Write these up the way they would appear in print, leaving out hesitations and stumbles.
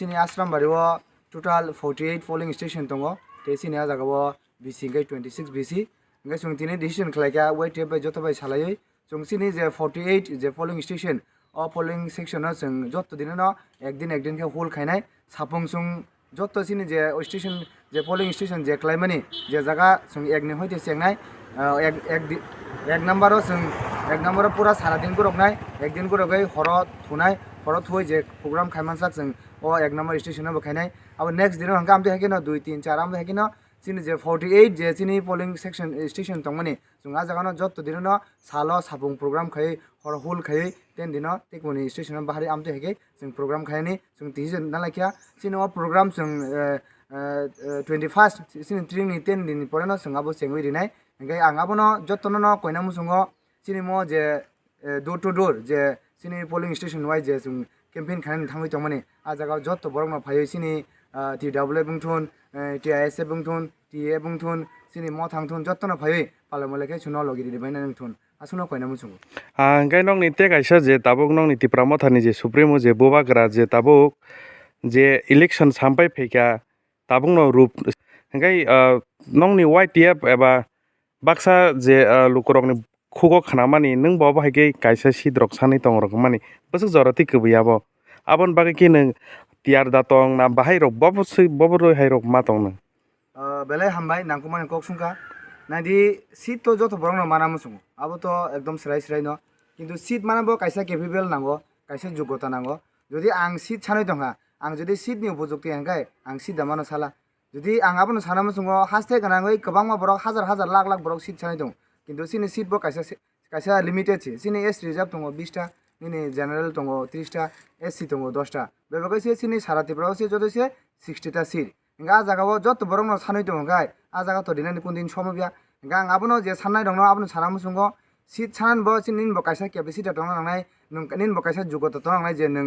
sini Asram Bariwo total 48 polling station tongo te sini jagao BC ngai 26 BC ngai sung tini decision khlaika YTF bai joto bai salai sung sini je 48 je polling station o polling section no sung joto din no ekdin ke hol khainai sapung sung joto sini je station je polling station je klaimani je jaga sung ekni hoite sengnai এক নাম্বারও जों এক নাম্বারও পুরা সারা দিন গরকনাই একদিন গরकै হর থুনাই হর থুই যে প্রোগ্রাম খাইমানসাক जों ও এক নাম্বার স্টেশনে বখাইনাই আবার নেক্সট দিন হাঙ্কা আমতে হাকিনো 2 3 4 আমতে হাকিনো চিনি যে 48 যে চিনি পোলিং সেকশন স্টেশন তংমানি जों आ জাগানো যত দিননো সালো সাপুং প্রোগ্রাম খাই হর হুল খাই তেন দিনো টেকমনি স্টেশন বাহারি আমতে হাকি जों প্রোগ্রাম খাইনি जों তিজন নালাকিয়া চিনি ও প্রোগ্রাম जों 21 চিনি 3 ni 10 दिन পরেনো जों আবো সেংবি দিনাই Engkai angabono jotono koina musungo sini mo je door to door je sini polling station wise je sung campaign khan thangoi tongmani a jaga jotto borong phayo sini TW bungthun TIS bungthun TA bungthun sini mo thangthun jottono phayo palamole ke suno logi di baina nungthun asuno koina musungo engkai nong ni te kaisa je tabuk nong ni tipramo thani je supremo je bobagra je tabuk je election sampai phaika tabung no rup engkai nong ni YTF eba baksa je lukurokni khugo khanamani nung bo bahai kaisa sidrok sani tongrok mani bosuk joroti kubiyabo abon bagi ki nung tiar datong na bahai rok boboro hai rok ma tong nung belai hambai nangkumani kok sungka nadi seat to joto borong no mana musungo abo to ekdom serai no kintu seat manabo kaisa capable nango kaisa jogota nango jodi ang seat chanoi tongha ang jodi seat ni upojukti hangkai ang seat damano sala যদি আঙাবনো সানা মুসুঙো হাসতে গানাঙ্গই গোबांमा বরক হাজার লাখ বরক seat ছানাই দं কিন্তু সিনি seat বো কাইसा লিমিटेड छि सिनि S reserve दङ 20 टा निनि general दङ 30 टा एससी दङ 10 टा बेबागैसे सिनि सारातिफ्राव से जदसे 60 टा सिट इंगा जागाव जत बरंनो सानै दङ गाय आ जागा तो दिनानि कुनदिन समबिया इंगा आङाबनो जे साननाय दङ आबनो साना मुसुङो सिट छानान बो सिनिन बो काइसा केपेसिटी दङ नांनाय नों निन बो काइसा जुगत दङ नांनाय जे नों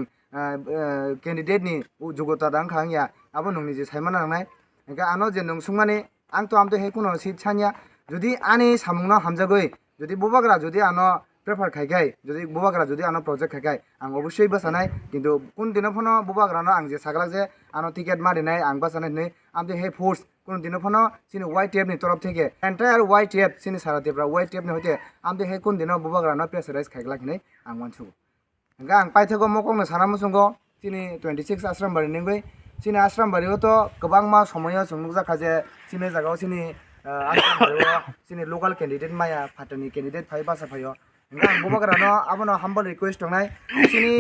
कैंडिडेट नि जुगत दां खांगिया आबो नोंनि जे सायमान नांनाय Engka ano je nung sungmani ang to amto he kuno sit chania jodi ani samungno hamjagoi jodi bobagra jodi ano prefer khaigai jodi bobagra jodi ano project khaigai ang obossoi basanai kintu kun dino phono bobagra no ang je saglak je ano ticket marinai ang basanai nei amto he force kun dino phono sini YTF ni torof theke entire YTF sini saratebra YTF ni hoite amto he kun dino bobagra no pressurize khaiglak nei ang manchu engka ang paithego mokong no sana musungo sini 26 ashram bari nengoi sini ashram bariwo to gobangma somoyo jungjaka je sini jagao sini ashram bariwo sini local candidate maya phatani candidate phai basa phayo engka bobagra no abono humble request tongnai sini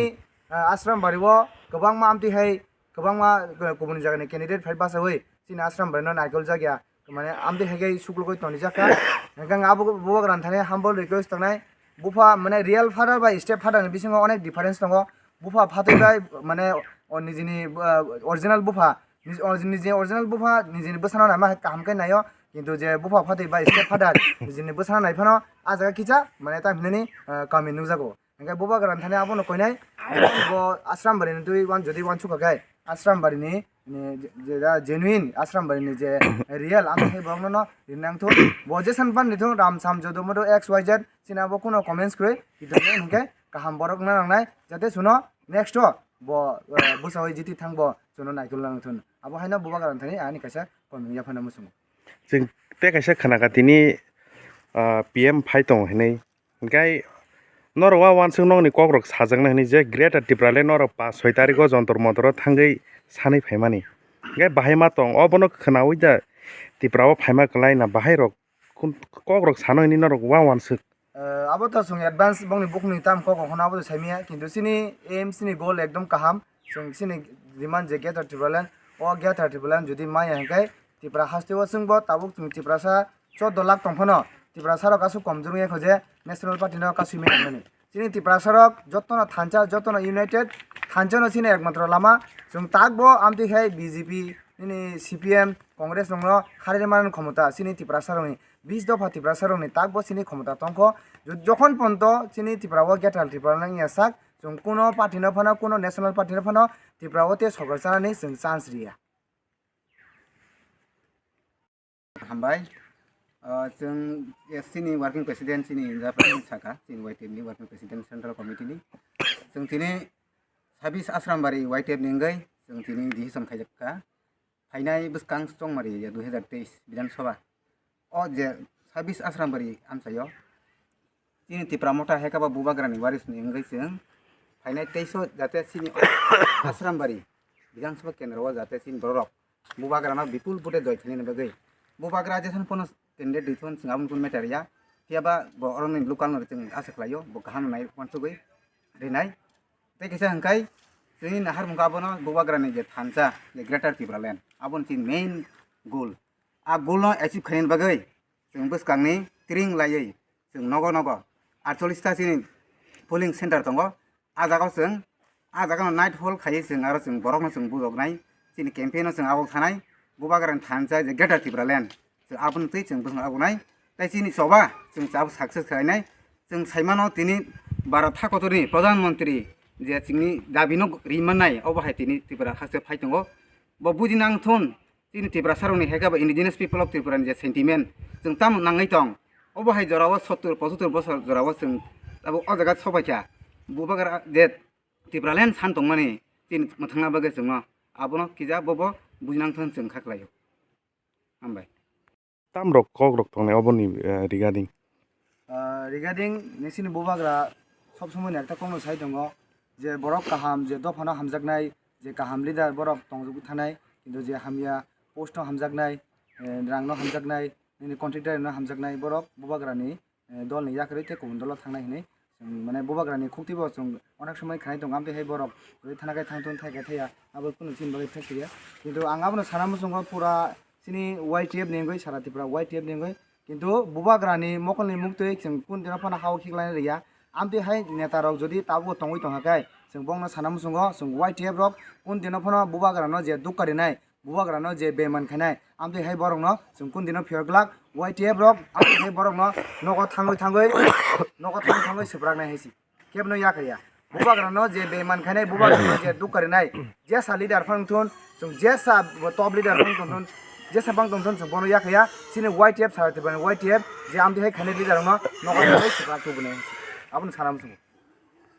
ashram bariwo gobangma amti hai gobangma kubuni jagani candidate phai basa hoi sini ashram barino naikol jagya mane amti hagai suklugoi toni jaka engka abo bobagra thane humble request tongnai bufa mane real father by step father ni bisingo onek difference tongo bufa father bai mane নিজেনি original বুফা নিজে original বুফা নিজেনি বসানো না মা কামকাই নাইও কিন্তু যে বুফা ফাতে বা স্টেপ ফাদার নিজেনি বসানো নাইফানো আজাga কিছা মানে তা হিনেনি কামি নুজাগো এঙ্গাই বুবা গ্রান থানে আবনো কইনাই বো আশ্রম বাড়িনি তুই ওয়ান যদি ওয়ান সুকাগাই আশ্রম বাড়িনি যে জেনুইন আশ্রম বাড়িনি যে রিয়েল আমি হে বংনো রিনাংথো বজেসান পান নিথো রাম সাম জদমদো এক্স ওয়াই জেড সিনাবো কোনো কমেন্টস করে কিতো হিনকে কাহাম বরক না নাংনাই যাতে শুনো next bo busawai jiti thangbo jono naikul langthun abo haina buba garan thani ani kaisa komi yaphana musung jing te kaisa khanaka tini PM phai tong hinai gai norwa wansung nong ni kokrok sajangna hinai je greater tiprale nor 5-6 tarikh o jontor montor thangai sanai phaimani gai bahai ma tong obono khnawi da tiprao phaima klai na bahai rok kokrok sanoi ni norok wa wansuk abo to sung advance bongni bukni tam ko kokhona abo saimia kintu sini aim sini goal ekdom kaham sung sini demand je get tribalan o get tribalan jodi mai hangkai tipra hastewa sungbo tabuk tung tipra sa 14 lakh tongphono tipra sarok asu komjung ye khoje national party no kasu me nani sini tipra sarok jotona thancha jotona united thanchano sini ekmatro lama sung takbo amti khai BJP ini CPM Congress nongno harir manan ক্ষমতা sini tipra saroni 20 দফা ত্রিপুরা সরংনি তাকবো চিনি ক্ষমতা তংখ যখন পর্যন্ত চিনি ত্রিপুরাও গেটাল ত্রিপুরা নাং Yasak जों কোনো পার্টি না ফানো কোনো ন্যাশনাল পার্টি না ফানো ত্রিপুরাওতে সরকার চানানি जों চান্স रिया हामबाय जों एससीनि वर्किं प्रेसिडेंट सिनि जापान साखा सिनि वाइटिएफनि वर्किं प्रेसिडेंट सेंट्रल कमिटिनि जों दिनै 26 आश्रामबारि वाइटिएफ निंगै जों दिनै डिसिसन खायजाखा फाइनाय बसकां स्ट्रंमारि 2023 विधानसभा अ जे 26 आश्रामबारि आमसायाव चिनि तिप्रा मथा हेकाबा बुबाग्रानि वारिसनि अंगै जों फाइनाय 23 जाते चिनि आश्रामबारि विधानसभा केन्द्रआव जाते चिनि बरक बुबाग्राना विपुल पुटे जयथानि नबगै बुबाग्रा जेसन पन केन्द्र दैथन जों आबुन कुन मेटारिया थियाबा ब अरननि लोकाल जों आसा खालायो ब गाहाम नाय वानसुगै रेनाय ते केसा हंखाय जोंनि नाहार मुगाबोनो बुबाग्रानि जे थानसा जे ग्रेटर तिब्रालेण्ड आबुन चिन मेन गोल आ गोल एचिव खायनि बगै जों बसकांनि ट्रिं लायै जों नग नग 48 ता चिनि पोलिंग सेन्टार दङ आ जागाव जों आ जागाव नाइट हल खायै जों आरो जों बरकनो जों बुजबनाय चिनि केम्पेइनाव जों आबाव थानाय बुबाग्रानि थानसा जे ग्रेटर तिब्रालेण्ड जों आबुन तै जों बसं आबुनाय ताइ चिनि सबा जों जाब साक्सेस खायनाय जों साइमानाव तिनि भारत हाकतनि प्रधानमन्त्री जे चिनि दाबिनो रिमाननाय अबाहाय तिनि त्रिपुरा हासे फाइतंगो ब बुजिनांथन चिनि त्रिपुरा सारनि हेगाबा इंडिजिनियास पिपल अफ त्रिपुरानि जे सेन्टिमेन्ट जों ताम नाङै दं अबाहाय जराव 70 75 बोसोर जराव जों अब अजागा सबायखा बुबाग्रा जे त्रिपुरालेण्ड सान दंमानि चिनि मथांना बगे जों आबुनो किजा बबो बुजिनांथन जों खाख्लायो हामबाय tam rok kok rok tongne oboni regarding regarding নিসিনি বুবাগ্রা সবসময় একটা কোনো সাই দङ যে বরক কাহাম যে দফানো হামজাকনাय যে কাহাম লিডার বরক দंजोबो थानाय কিন্তু যে হামিয়া পোস্टआव हामजाकनाय रांनो हामजाकनाय नि कन्ट्रेक्टरनो हामजाकनाय बरक बुबाग्रानि दलनि याखरै ते गुबुन दलाव थांनाय हिनै माने बुबाग्रानि खुक्तिबो जों अनेक समय खानाय दङ आमफ्राय बरक ओरै थानाय थांथन थाखाय थाया आबो कुनु चिन बागै फैया কিন্তু आंगाबो सानामो जों पुरा सिनि वाइटिएफ नेंगै सारा त्रिपुरा वाइटिएफ नेंगै কিন্তু बुबाग्रानि मकलनि मुक्तै जों कुन दिना फना हाव खिगलाय रिया आमते हाय नेता रक जदि ताबो तंगै तंगाखाय जों बंनो सानाम संग जों वाइटिएफ रक कुन दिना फना बुबाग्रानो जे दुकारिनाय बुबाग्रानो जे बेमान खानाय आमते हाय बरकनो जों कुन दिना फिरग्लाक वाइटिएफ रक आमते हाय बरकनो नग थाङै सब्रागनाय हायसि केबनो याखैया बुबाग्रानो जे बेमान खानाय बुबाग्रानो जे दुकारिनाय जेसा लिडार फंथन जों जेसा टप लिडार फंथन जेसा बां दंथन जों बनो याखैया सिनि वाइटिएफ सारा त्रिपुरानि वाइटिएफ जे आमते हाय खानाय लिडार न नग थाङै सब्राग तुबनाय आबुन सानाम संग